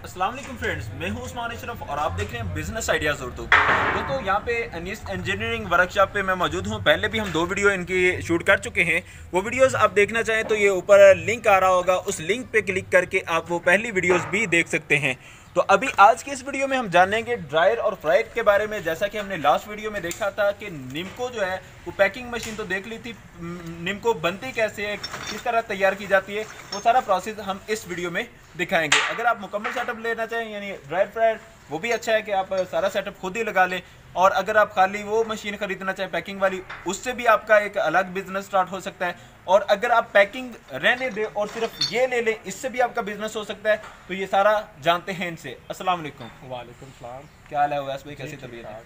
अस्सलाम वालेकुम फ्रेंड्स, मैं हूं उस्मान अशरफ और आप देख रहे हैं बिजनेस आइडियाज़ उर्दू। दोस्तों यहाँ पे अनिस इंजीनियरिंग वर्कशॉप पे मैं मौजूद हूं। पहले भी हम 2 वीडियो इनकी शूट कर चुके हैं। वो वीडियोस आप देखना चाहें तो ये ऊपर लिंक आ रहा होगा, उस लिंक पे क्लिक करके आप वो पहली वीडियोस भी देख सकते हैं। तो अभी आज की इस वीडियो में हम जानेंगे ड्रायर और फ्रायर के बारे में। जैसा कि हमने लास्ट वीडियो में देखा था कि निम्को जो है वो पैकिंग मशीन तो देख ली थी, निम्को बनती कैसे है, किस तरह तैयार की जाती है, वो सारा प्रोसेस हम इस वीडियो में दिखाएंगे। अगर आप मुकम्मल सेटअप लेना चाहें यानी ड्रायर फ्रायर, वो भी अच्छा है कि आप सारा सेटअप खुद ही लगा लें। और अगर आप खाली वो मशीन खरीदना चाहें पैकिंग वाली, उससे भी आपका एक अलग बिजनेस स्टार्ट हो सकता है। और अगर आप पैकिंग रहने दें और सिर्फ ये ले लें, इससे भी आपका बिजनेस हो सकता है। तो ये सारा जानते हैं इनसे। अस्सलाम वालेकुम। वालेकुम सलाम। क्या हाल है वैस भाई, कैसी तबीयत है?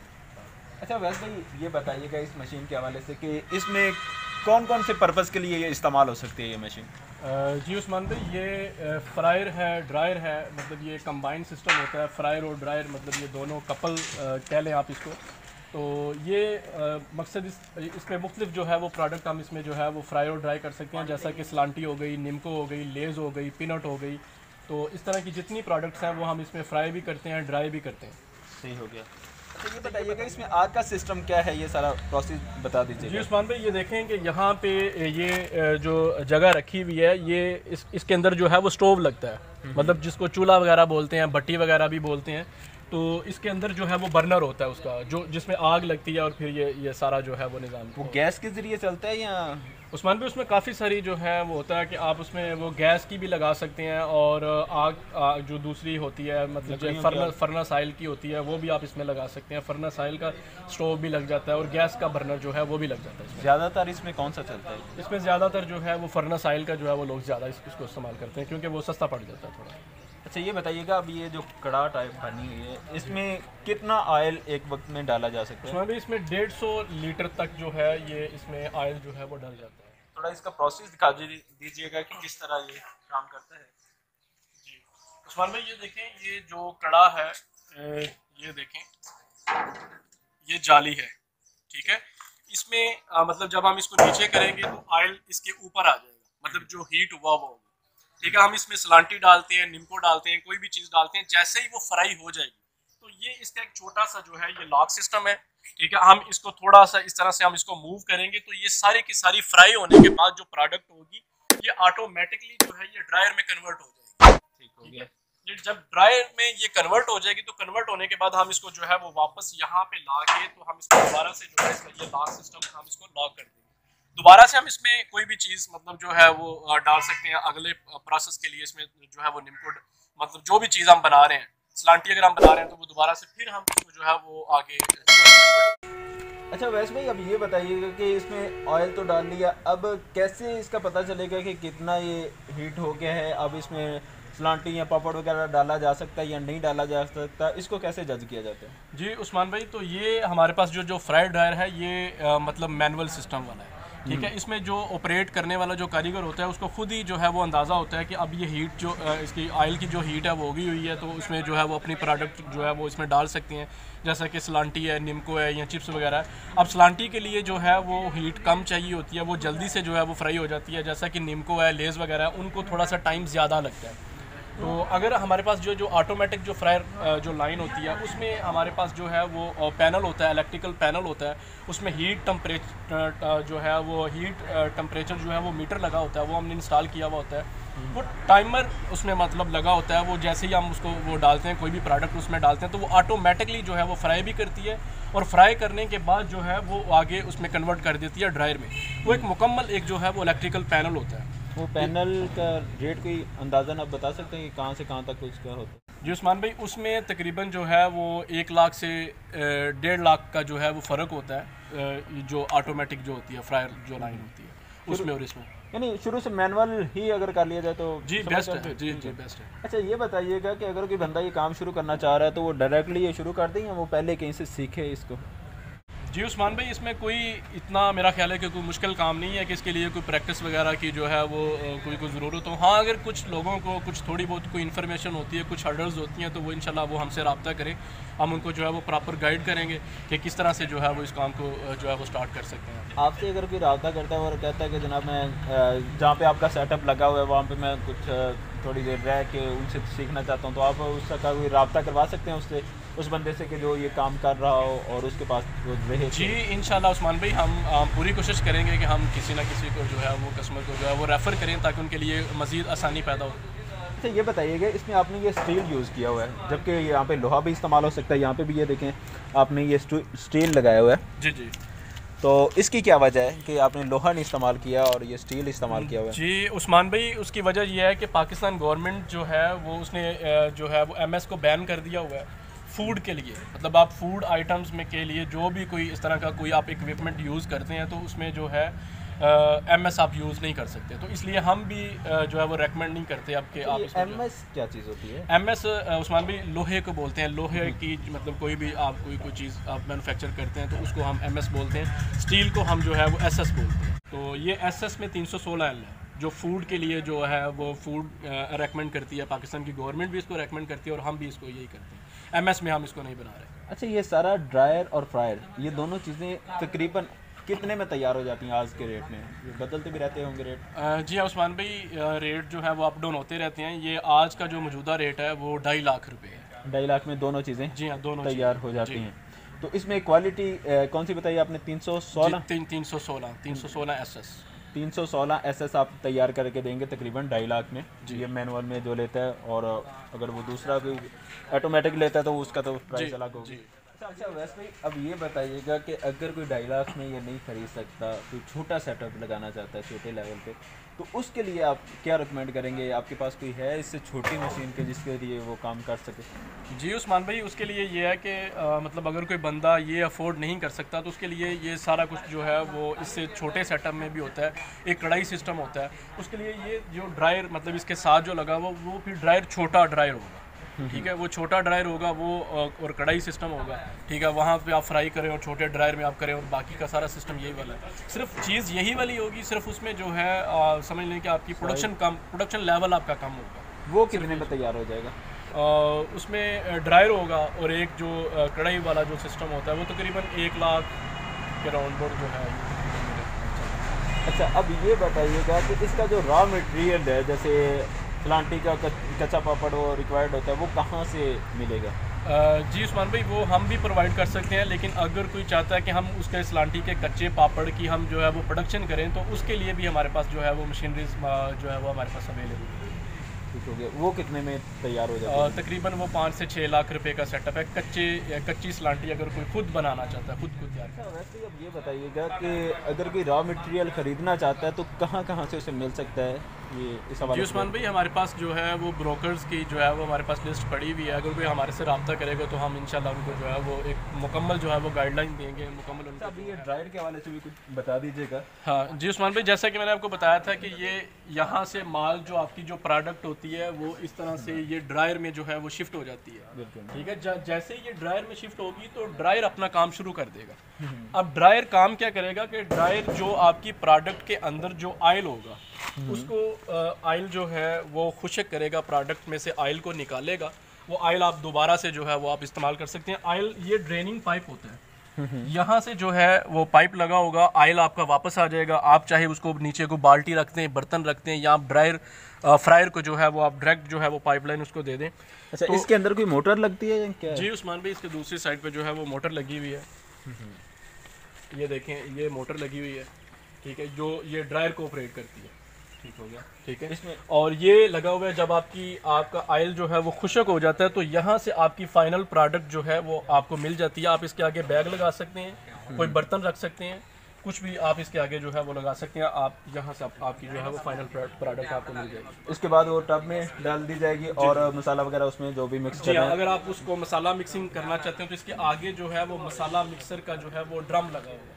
अच्छा वैस भाई, ये बताइएगा इस मशीन के हवाले से कि इसमें कौन कौन से पर्पज़ के लिए ये इस्तेमाल हो सकती है ये मशीन? जी उस्मान भाई, ये फ्रायर है, ड्रायर है, मतलब ये कंबाइंड सिस्टम होता है। फ्रायर और ड्रायर मतलब ये दोनों कपल कह लें आप इसको। तो ये मकसद इसमें मुख्तलिफ जो है वो प्रोडक्ट हम इसमें जो है वो फ्राई और ड्राई कर सकते हैं, जैसा कि स्लांटी हो गई, निम्को हो गई, लेज़ हो गई, पीनट हो गई। तो इस तरह की जितनी प्रोडक्ट्स हैं वो हम इसमें फ्राई भी करते हैं, ड्राई भी करते हैं। सही हो गया। तो ये बताइएगा इसमें आग का सिस्टम क्या है, ये सारा प्रोसेस बता दीजिए। जी उस्मान भाई, ये देखें कि यहाँ पे ये जो जगह रखी हुई है, ये इसके अंदर जो है वो स्टोव लगता है, मतलब जिसको चूल्हा वगैरह बोलते हैं, भट्टी वगैरह भी बोलते हैं। तो इसके अंदर जो है वो बर्नर होता है उसका, जो जिसमें आग लगती है और फिर ये सारा जो है वो निज़ाम वो गैस के ज़रिए चलता है या? उस्मान भी उसमें काफ़ी सारी जो है वो होता है कि आप उसमें वो गैस की भी लगा सकते हैं और आग जो दूसरी होती है, मतलब जो फर्नेस ऑयल की होती है, वो भी आप इसमें लगा सकते हैं। फर्नेस ऑयल का स्टोव भी लग जाता है और गैस का बर्नर जो है वो भी लग जाता है। ज़्यादातर इसमें कौन सा चलता है? इसमें ज़्यादातर जो है वो फर्नेस ऑयल का जो है वो लोग ज़्यादा इसको इस्तेमाल करते हैं, क्योंकि वो सस्ता पड़ जाता है थोड़ा। अच्छा ये बताइएगा, अब ये जो कड़ा टाइप बनी हुई है, इसमें कितना ऑयल एक वक्त में डाला जा सकता है? उसमें भी इसमें 150 लीटर तक जो है ये इसमें ऑयल जो है वो डल जाता है। थोड़ा इसका प्रोसेस दिखा दीजिएगा कि किस तरह ये काम करता है। जी उस्मान भाई, ये देखें, ये जो कड़ा है, ये देखें, ये जाली है, ठीक है। इसमें मतलब जब हम इसको नीचे करेंगे तो ऑयल इसके ऊपर आ जाएगा, मतलब जो हीट हुआ वो होगा, ठीक है। हम इसमें सलांटी डालते हैं, निम्को डालते हैं, कोई भी चीज़ डालते हैं, जैसे ही वो फ्राई हो जाएगी तो ये इसका एक छोटा सा जो है ये लॉक सिस्टम है, ठीक है। हम इसको थोड़ा सा इस तरह से हम इसको मूव करेंगे तो ये सारी की सारी फ्राई होने के बाद जो प्रोडक्ट होगी ये ऑटोमेटिकली जो है ये ड्रायर में कन्वर्ट हो जाएगी। ठीक हो गया। ये जब ड्रायर में ये कन्वर्ट हो जाएगी तो कन्वर्ट होने के बाद हम इसको जो है वो वापस यहाँ पे ला के तो हम इसको दोबारा से जो है इसका ये लॉक सिस्टम हम इसको लॉक कर देंगे। दोबारा से हम इसमें कोई भी चीज़ मतलब जो है वो डाल सकते हैं अगले प्रोसेस के लिए। इसमें जो है वो निम्को मतलब जो भी चीज़ हम बना रहे हैं, स्लांटी अगर हम बना रहे हैं तो वो दोबारा से फिर हम इसको जो है वो आगे। अच्छा वैसे भाई, अब ये बताइएगा कि इसमें ऑयल तो डाल लिया, अब कैसे इसका पता चलेगा कि कितना ये हीट हो गया है? अब इसमें स्लांटी या पापड़ वगैरह डाला जा सकता है या नहीं डाला जा सकता, इसको कैसे जज किया जाता है? जी उस्मान भाई, तो ये हमारे पास जो फ्रायर ड्रायर है ये मतलब मैनुअल सिस्टम वाला है, ठीक है। इसमें जो ऑपरेट करने वाला जो कारीगर होता है उसको खुद ही जो है वो अंदाज़ा होता है कि अब ये हीट जो इसकी ऑयल की जो हीट है वो होगी हुई है, तो उसमें जो है वो अपनी प्रोडक्ट जो है वो इसमें डाल सकते हैं, जैसा कि सलांटी है, निम्को है या चिप्स वगैरह है। अब सलांटी के लिए जो है वो हीट कम चाहिए होती है, वो जल्दी से जो है वो फ्राई हो जाती है, जैसा कि निम्को है, लेज़ वगैरह है, उनको थोड़ा सा टाइम ज़्यादा लगता है। तो अगर हमारे पास जो ऑटोमेटिक जो फ्रायर जो लाइन होती है उसमें हमारे पास जो है वो पैनल होता है, इलेक्ट्रिकल पैनल होता है, उसमें हीट टेम्परेचर जो है वो हीट टेम्परेचर जो है वो मीटर लगा होता है, वो हमने इंस्टॉल किया हुआ होता है। वो टाइमर उसमें मतलब लगा होता है, वो जैसे ही हम उसको वो डालते हैं, कोई भी प्रोडक्ट उसमें डालते हैं तो वो ऑटोमेटिकली जो है वो फ्राई भी करती है और फ्राई करने के बाद जो है वो आगे उसमें कन्वर्ट कर देती है ड्रायर में। वो एक मुकम्मल एक जो है वो इलेक्ट्रिकल पैनल होता है। वो पैनल का रेट कोई अंदाज़न आप बता सकते हैं कि कहाँ से कहाँ तक उसका होता है? जी उस्मान भाई, उसमें तकरीबन जो है वो 1 लाख से 1.5 लाख का जो है वो फ़र्क होता है, जो ऑटोमेटिक जो होती है फ्रायर जो लाइन होती है उसमें और इसमें। यानी शुरू से मैनुअल ही अगर कर लिया जाए तो जी बेस्ट है। जी बेस्ट है। अच्छा ये बताइएगा कि अगर कोई बंदा ये काम शुरू करना चाह रहा है तो वो डायरेक्टली ये शुरू कर दें या वो पहले कहीं से सीखे इसको? जी उस्मान भाई, इसमें कोई इतना मेरा ख्याल है कि कोई मुश्किल काम नहीं है कि इसके लिए कोई प्रैक्टिस वगैरह की जो है वो कोई ज़रूरत हो। हाँ, अगर कुछ लोगों को कुछ थोड़ी बहुत कोई इन्फॉर्मेशन होती है, कुछ हर्डल्स होती हैं, तो वो इंशाल्लाह वो हमसे रब्ता करें, हम उनको जो है वो प्रॉपर गाइड करेंगे कि किस तरह से जो है वो इस काम को जो है वो स्टार्ट कर सकते हैं। आपसे अगर कोई रब्ता करता है और कहता है कि जनाब मैं जहाँ पे आपका सेटअप लगा हुआ है वहाँ पे मैं कुछ थोड़ी देर रह के उनसे सीखना चाहता हूँ, तो आप उसका कोई रब्ता करवा सकते हैं उससे, उस बंदे से कि जो ये काम कर रहा हो और उसके पास वो रहे? जी इंशाल्लाह उस्मान भाई, हम पूरी कोशिश करेंगे कि हम किसी ना किसी को जो है वो कस्टमर को जो है वो रेफ़र करें ताकि उनके लिए मज़ीद आसानी पैदा हो। अच्छा ये बताइएगा, इसमें आपने ये स्टील यूज़ किया हुआ है, जबकि यहाँ पे लोहा भी इस्तेमाल हो सकता है, यहाँ पे भी ये देखें आपने ये स्टील लगाया हुआ है। जी जी। तो इसकी क्या वजह है कि आपने लोहा नहीं इस्तेमाल किया और ये स्टील इस्तेमाल किया हुआ है? जी उस्मान भाई, उसकी वजह यह है कि पाकिस्तान गवर्नमेंट जो है वो उसने जो है वो MS को बैन कर दिया हुआ है फूड के लिए। मतलब आप फूड आइटम्स में के लिए जो भी कोई इस तरह का कोई आप इक्विपमेंट यूज़ करते हैं तो उसमें जो है MS आप यूज़ नहीं कर सकते। तो इसलिए हम भी जो है वो रेकमेंड नहीं करते आपके तो आप ये इसमें MS क्या चीज़ होती है? MS उस्मान भाई लोहे को बोलते हैं। लोहे की मतलब कोई भी आप कोई चीज़ आप मैन्युफैक्चर करते हैं तो उसको हम MS बोलते हैं। स्टील को हम जो है वो SS बोलते हैं। तो ये SS में 316L है जो फूड के लिए जो है वो फूड रेकमेंड करती है। पाकिस्तान की गवर्नमेंट भी इसको रेकमेंड करती है और हम भी इसको यही करते हैं। MS में हम इसको नहीं बना रहे। अच्छा ये सारा ड्रायर और फ्रायर, ये दोनों चीज़ें तकरीबन कितने में तैयार हो जाती हैं आज के रेट में? ये बदलते भी रहते होंगे रेट? जी हाँ उस्मान भाई, रेट जो है वो अप डाउन होते रहते हैं। ये आज का जो मौजूदा रेट है वो 2.5 लाख रुपए है। 2.5 लाख में दोनों चीज़ें जी हाँ, दोनों तैयार हो जाती हैं। तो इसमें क्वालिटी कौन सी बताई आपने? 316 316 SS आप तैयार करके देंगे तकरीबन 2.5 लाख में। ये मैनुअल में जो लेता है, और अगर वो दूसरा कोई ऑटोमेटिक लेता है तो उसका तो प्राइस अलग होगी। अच्छा वैसे भाई अब ये बताइएगा कि अगर कोई 2.5 लाख में ये नहीं खरीद सकता, कोई छोटा सेटअप लगाना चाहता है छोटे लेवल पे, तो उसके लिए आप क्या रिकमेंड करेंगे? आपके पास कोई है इससे छोटी मशीन के जिसके लिए वो काम कर सके? जी उस्मान भाई, उसके लिए ये है कि मतलब अगर कोई बंदा ये अफोर्ड नहीं कर सकता तो उसके लिए ये सारा कुछ जो है वो इससे छोटे सेटअप में भी होता है। एक कढ़ाई सिस्टम होता है, उसके लिए ये जो ड्रायर मतलब इसके साथ जो लगा हुआ वो फिर ड्रायर छोटा ड्रायर होगा। ठीक है, वो छोटा ड्रायर होगा वो और कढ़ाई सिस्टम होगा। ठीक है, वहाँ पे आप फ्राई करें और छोटे ड्रायर में आप करें, और बाकी का सारा सिस्टम यही वाला है। सिर्फ चीज़ यही वाली होगी, सिर्फ उसमें जो है समझ लें कि आपकी प्रोडक्शन लेवल आपका कम होगा। वो कितने में तैयार हो जाएगा? उसमें ड्रायर होगा और एक जो कढ़ाई वाला जो सिस्टम होता है वो तकरीबन 1 लाख के राउंड बोर्ड जो है। अच्छा अब ये बताइएगा कि इसका जो रॉ मटेरियल है, जैसे सलांटी का कच्चा पापड़ वो रिक्वायर्ड होता है, वो कहाँ से मिलेगा? जी उस्मान भाई, वो हम भी प्रोवाइड कर सकते हैं, लेकिन अगर कोई चाहता है कि हम उसके सलांटी के कच्चे पापड़ की हम जो है वो प्रोडक्शन करें तो उसके लिए भी हमारे पास जो है वो मशीनरीज जो है वो हमारे पास अवेलेबल है। ठीक हो गया। वो कितने में तैयार हो जाता है? तकरीबन वो 5 से 6 लाख रुपए का सेटअप है। कच्ची सलांटी अगर कोई खुद बनाना चाहता है, खुद तैयार करना। वैसे अब ये बताइएगा कि अगर कोई रॉ मटेरियल ख़रीदना चाहता है तो कहाँ से उसे मिल सकता है? ये इस हवाले जी उस्मान भाई, हमारे पास जो है वो ब्रोकर्स की जो है वो हमारे पास लिस्ट पड़ी हुई है। अगर कोई हमारे से रब्ता करेगा तो हम इंशाल्लाह उनको जो है वो एक मुकम्मल जो है वो गाइडलाइन देंगे, मुकम्मल उनको। अभी ये ड्रायर के हवाले से भी कुछ बता दीजिएगा। हाँ जी उस्मान भाई, जैसा कि मैंने आपको बताया था कि ये यहाँ से माल जो आपकी जो प्रोडक्ट होती है वो इस तरह से ये ड्रायर में जो है वो शिफ्ट हो जाती है। ठीक है, जैसे ये ड्रायर में शिफ्ट होगी तो ड्रायर अपना काम शुरू कर देगा। अब ड्रायर काम क्या करेगा कि ड्रायर जो आपकी प्रोडक्ट के अंदर जो ऑयल होगा उसको ऑयल जो है वो खुश्क करेगा, प्रोडक्ट में से ऑयल को निकालेगा। वो ऑयल आप दोबारा से जो है वो आप इस्तेमाल कर सकते हैं। ऑयल ये ड्रेनिंग पाइप होता है, यहाँ से जो है वो पाइप लगा होगा, ऑयल आपका वापस आ जाएगा। आप चाहे उसको नीचे को बाल्टी रखते हैं, बर्तन रखते हैं, या आप ड्रायर फ्रायर को जो है वो आप डायरेक्ट जो है वो पाइपलाइन उसको दे दें। अच्छा तो इसके अंदर कोई मोटर लगती है क्या? जी उस्मान भाई, इसके दूसरी साइड पे जो है वो मोटर लगी हुई है। ये देखें, ये मोटर लगी हुई है। ठीक है, जो ये ड्रायर को ऑपरेट करती है। ठीक हो गया, ठीक है इसमें। और ये लगा हुआ है, जब आपका ऑयल जो है वो खुश्क हो जाता है तो यहाँ से आपकी फाइनल प्रोडक्ट जो है वो आपको मिल जाती है। आप इसके आगे बैग लगा सकते हैं, कोई बर्तन रख सकते हैं, कुछ भी आप इसके आगे जो है वो लगा सकते हैं। आप यहाँ से आपकी जो है वो फाइनल प्रोडक्ट आपको मिल जाएगी। उसके बाद वो टब में डाल दी जाएगी और मसाला वगैरह उसमें जो भी मिक्स करना है। अगर आप उसको मसाला मिक्सिंग करना चाहते हैं तो इसके आगे जो है वो मसाला मिक्सर का जो है वो ड्रम लगा हुआ है।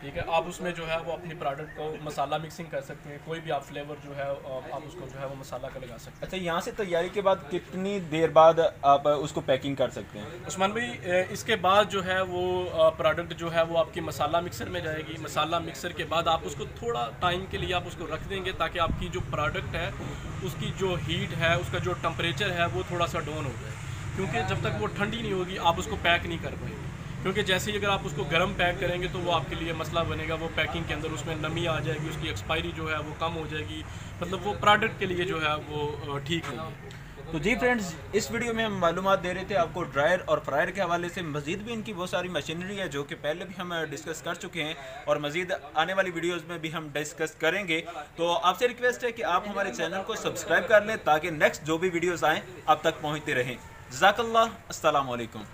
ठीक है, आप उसमें जो है वो अपनी प्रोडक्ट को मसाला मिक्सिंग कर सकते हैं। कोई भी आप फ्लेवर जो है आप उसको जो है वो मसाला का लगा सकते हैं। अच्छा, यहाँ से तैयारी के बाद कितनी देर बाद आप उसको पैकिंग कर सकते हैं? उस्मान भाई, इसके बाद जो है वो प्रोडक्ट जो है वो आपकी मसाला मिक्सर में जाएगी। मसाला मिक्सर के बाद आप उसको थोड़ा टाइम के लिए आप उसको रख देंगे ताकि आपकी जो प्रोडक्ट है उसकी जो हीट है, उसका जो टेम्परेचर है वो थोड़ा सा डाउन हो जाए, क्योंकि जब तक वो ठंडी नहीं होगी आप उसको पैक नहीं कर पाएंगे। क्योंकि जैसे ही अगर आप उसको गर्म पैक करेंगे तो वो आपके लिए मसला बनेगा, वो पैकिंग के अंदर उसमें नमी आ जाएगी, उसकी एक्सपायरी जो है वो कम हो जाएगी, मतलब वो प्रोडक्ट के लिए जो है वो ठीक नहीं है। तो जी फ्रेंड्स, इस वीडियो में हम मालूमात दे रहे थे आपको ड्रायर और फ्रायर के हवाले से। मज़ीद भी इनकी बहुत सारी मशीनरी है जो कि पहले भी हम डिस्कस कर चुके हैं और मज़ीद आने वाली वीडियोस में भी हम डिस्कस करेंगे। तो आपसे रिक्वेस्ट है कि आप हमारे चैनल को सब्सक्राइब कर लें ताकि नेक्स्ट जो भी वीडियोस आएँ आप तक पहुँचते रहें। जज़ाकल्लाह, अस्सलाम वालेकुम।